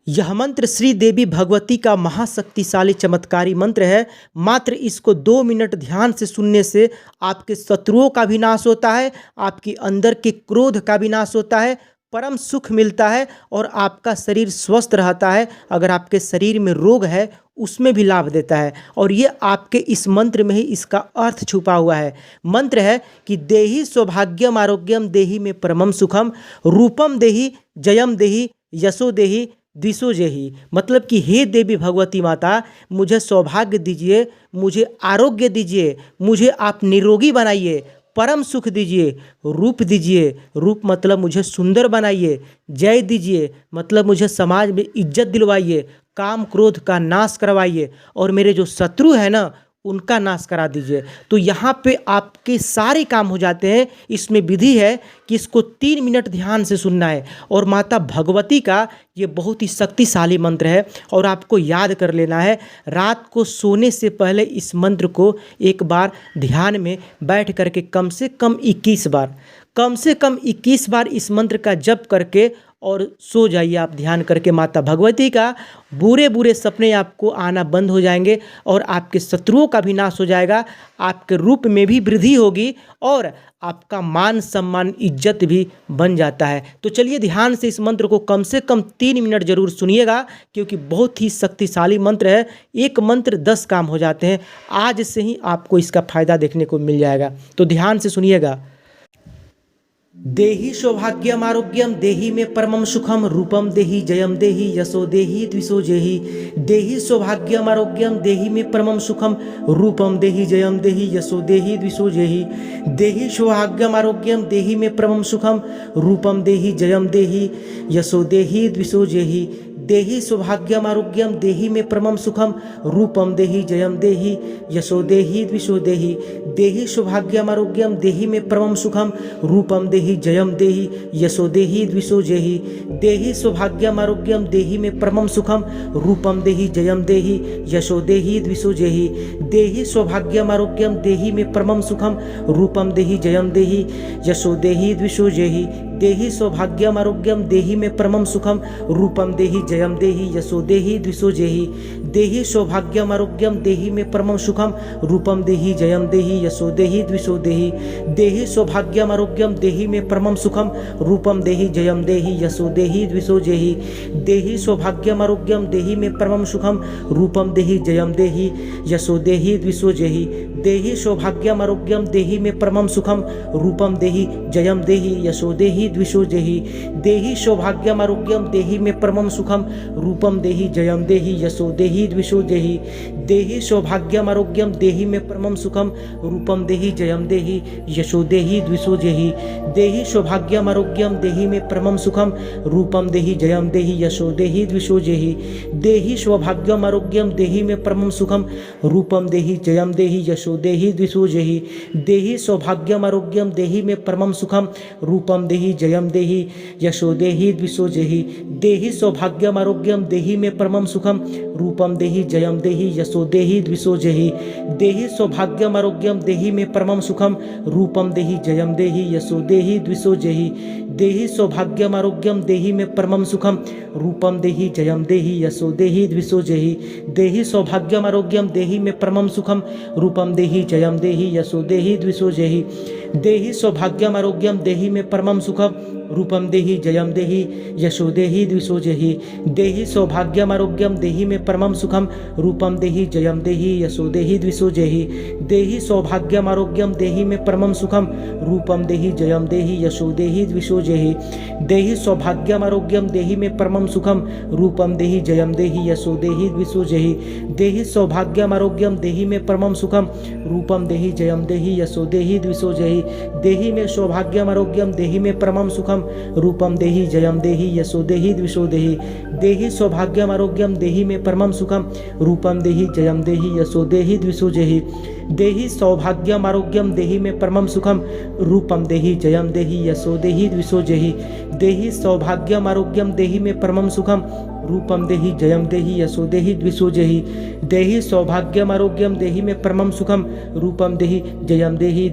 यह मंत्र श्री देवी भगवती का महाशक्तिशाली चमत्कारी मंत्र है। मात्र इसको 2 मिनट ध्यान से सुनने से आपके शत्रुओं का भी नाश होता है, आपके अंदर के क्रोध का भी नाश होता है, परम सुख मिलता है और आपका शरीर स्वस्थ रहता है। अगर आपके शरीर में रोग है उसमें भी लाभ देता है और ये आपके इस मंत्र में ही इसका अर्थ छुपा हुआ है। मंत्र है कि देहि सौभाग्यम आरोग्यम देहि में परमम सुखम रूपम देहि जयम देहि यशो देहि द्विषो जेहि। मतलब कि हे देवी भगवती माता, मुझे सौभाग्य दीजिए, मुझे आरोग्य दीजिए, मुझे आप निरोगी बनाइए, परम सुख दीजिए, रूप दीजिए, रूप मतलब मुझे सुंदर बनाइए, जय दीजिए मतलब मुझे समाज में इज्जत दिलवाइए, काम क्रोध का नाश करवाइए और मेरे जो शत्रु है ना उनका नाश करा दीजिए। तो यहाँ पे आपके सारे काम हो जाते हैं। इसमें विधि है कि इसको 3 मिनट ध्यान से सुनना है और माता भगवती का ये बहुत ही शक्तिशाली मंत्र है और आपको याद कर लेना है। रात को सोने से पहले इस मंत्र को एक बार ध्यान में बैठ करके कम से कम 21 बार इस मंत्र का जप करके और सो जाइए आप ध्यान करके। माता भगवती का बुरे सपने आपको आना बंद हो जाएंगे और आपके शत्रुओं का भी नाश हो जाएगा, आपके रूप में भी वृद्धि होगी और आपका मान सम्मान इज्जत भी बन जाता है। तो चलिए ध्यान से इस मंत्र को कम से कम 3 मिनट जरूर सुनिएगा क्योंकि बहुत ही शक्तिशाली मंत्र है। एक मंत्र 10 काम हो जाते हैं। आज से ही आपको इसका फायदा देखने को मिल जाएगा, तो ध्यान से सुनिएगा। देहि सौभाग्यम आरोग्यम देहि में परमम सुखम रूपम देहि जयम देहि यशो देहि द्विषो जेहि। देहि सौभाग्यम आरोग्यम देहि में परमम सुखम रूपम देहि जयम देहि यशो देहि द्विषो जेहि। देहि सौभाग्यम आरोग्यम देहि में परमम सुखम रूपम देहि जयम देहि यशो देहि द्विषो जेहि। देहि सौभाग्यम आरोग्यम देहि में परमम सुखम रूपम देहि जयम देहि यशो देहि द्विषो देहि। देहि सौभाग्यम आरोग्यम देहि में परमम सुखम रूपम देहि जयम देहि यशो देहि द्विषो जेहि। देहि सौभाग्यम आरोग्यम देहि में परमम सुखम रूपम देहि जयम देहि यशो देहि द्विषो जेहि। देहि सौभाग्यम आरोग्यम देहि में परमम सुखम रूपम देहि जयम देहि यशो देहि द्विषो जेहि। देहि सौभाग्यम आरोग्यम देहि में परमम सुखम रूपम देहि जयम देहि यशो देहि द्विषो जेहि। देहि सौभाग्यम आरोग्यम देहि में परमम सुखम रूपम देहि जयम देहि यशो देहि द्विषो देहि। देहि सौभाग्यम आरोग्यम देहि में परमम सुखम रूपम देहि जयम देहि यशो देहि द्विषो जेहि। देहि सौभाग्यम आरोग्यम देहि में परमम सुखम रूपम देहि जयम देहि यशो देहि द्विषो जेहि। देहि सौभाग्यम आरोग्यम देहि में परमम सुखम रूपम देहि जयम देहि यशो देहि द्विषो जेहि। देहि सौभाग्यम आरोग्यम देहि में परमम सुखम रूपम देहि जयम देहि यशो देहि द्विषो जेहि। देहि सौभाग्यम आरोग्यम देहि में परमम सुखम रूपम देहि जयम देहि यशो देहि द्विषो जेहि। देहि सौभाग्यम आरोग्यम देहि में परमम सुखम रूपम देहि जयम देहि यशो देहि द्विषो जेहि। देहि सौभाग्यम आरोग्यम देहि में परमम सुखम रूपम देहि जयम देहि यशो देहि द्विषो जेहि। देहि सौभाग्यम आरोग्यम देहि में परमम सुखम रूपम देहि जयम देहि यशो देहि द्विषो जेहि। देहि सौभाग्यम आरोग्यम देहि में परमम सुखम रूपम देहि जयम देहि यशो देहि द्विषो जेहि। देहि सौभाग्यम आरोग्यम देहि में परमम सुखम रूपम देहि जयम देहि यशो देहि द्विषो जेहि। देहि सौभाग्यम आरोग्यम देहि में परमम सुखम रूपम देहि जयम देहि यशो देहि द्विषो जेहि। देहि सौभाग्यम आरोग्यम देहि में परमम सुखम रूपम देहि जयम देहि यशो देहि द्विषो जेहि। देहि सौभाग्यम आरोग्यम देहि में परमम सुखम रूपम देहि जयम देहि यशो देहि द्विषो जेहि। देहि सौभाग्यम आरोग्यम देहि में परमम सुखम रूपम देहि जयम देहि यशो देहि द्विषो जेहि। देहि सौभाग्यम आरोग्यम देहि में परमम सुखम रूपम देहि जयम देहि यशो देहि द्विषो जेहि। देहि सौभाग्यम आरोग्यम देहि में परमम सुखम रूपम देहि जयम देहि यशो देहि द्विषो जेहि। देहि सौभाग्यम आरोग्यम देहि में परमम सुखम रूपम देहि जयम देहि यशो देहि द्विषो जेहि। देहि में सौभाग्यम आरोग्यम देहि में परमम सुखम रूपम देहि जयम देहि यशो देहि द्विषो देहि। देहि सौभाग्यम आरोग्यम देहि में परमम सुखम रूपम देहि जयम देहि यशो देहि द्विषो जेहि। देहि सौभाग्यम आरोग्यम देहि में परमम सुखम रूपम देहि जयम देहि यशो देहि द्विषो जेहि। देहि सौभाग्यम आरोग्यम देहि में परमम सुखम रूपम देहि जयम देहि यशो देहि द्विषो जेहि। देहि सौभाग्यम आरोग्यम देहि में परमम सुखम रूपम देहि जयम देहि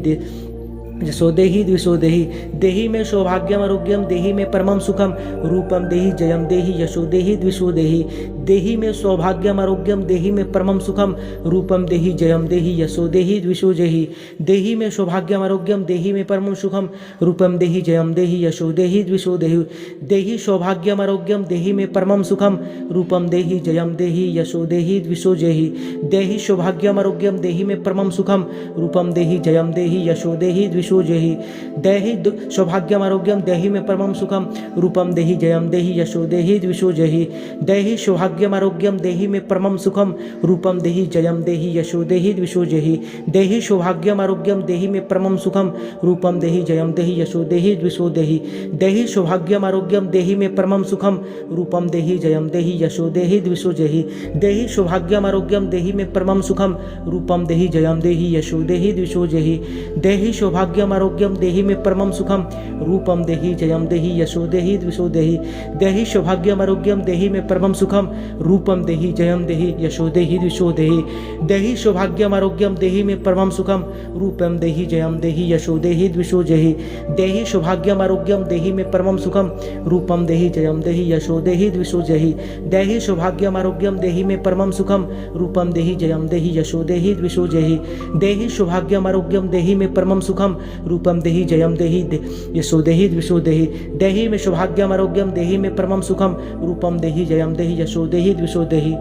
यशो देहि द्विषो देहि देहि में सौभाग्यम आरोग्यम देहि में परमम सुखम रूपम देहि जयम देहि यशो देहि द्विषो देहि देहि में सौभाग्यम आरोग्यम देहि में परमम सुखम रूपम देहि जयम देहि यशो देहि द्विषो देहि देहि में सौभाग्यम आरोग्यम देहि में परमम सुखम रूपम देहि जयम देहि यशो देहि द्विषो देहि देहि सौभाग्यम आरोग्यम देहि में परमम सुखम रूपम देहि जयम देहि यशो देहि द्विषो देहि देहि सौभाग्यम आरोग्यम देहि में परमम सुखम रूपम देहि जयम देहि यशो देहि द्विषो देहि देहि सौभाग्यम आरोग्यम देहि में परमम सुखम रूपम देहि जयम देहि यशो देहि द्विषो देहि देहि सौभाग्यम आरोग्यम देहि में परमम सुखम रूपम देहि जयम देहि यशो देहि द्विषो देहि देहि सौभाग्यम आरोग्यम देहि में परमम सुखम रूपम देहि जयम देहि यशो देहि द्विषो देहि देहि सौभाग्यम आरोग्यम देहि में परमम सुखम रूपम देहि जयम देहि यशो देहि द्विषो देहि देहि सौभाग्यम आरोग्यम देहि में परमम सुखम रूपम देहि जयम देहि यशो देहि द्विषो देहि देहि सौभाग्यम आरोग्यम देहि में परमम सुखम रूपम देहि जयम देहि यशो देहि द्विषो देहि देहि सौभाग्यम आरोग्यम देहि में परमम सुखम रूपम देहि जयम देहि यशो देहि द्विषो देहि देहि सौभाग्यम आरोग्यम देहि में परमम सुखम रूपम देहि जयम देहि यशो देहि द्विषो देहि देहि सौभाग्यम आरोग्यम देहि में परमम सुखम रूपम देहि जयम देहि यशो देहि द्विषो देहि देहि सौभाग्यम आरोग्यम देहि में परमम सुखम रूपम देहि जयम देहि यशो देहि द्विषो देहि देहि सौभाग्यम आरोग्यम देहि में परमम सुखम रूपम देहि जयम देहि यशो देहि द्विषो देहि देहि में सौभाग्यम आरोग्यम देहि में परमम सुखम रूपम देहि जयम देहि यशो देहि द्विषो देहि।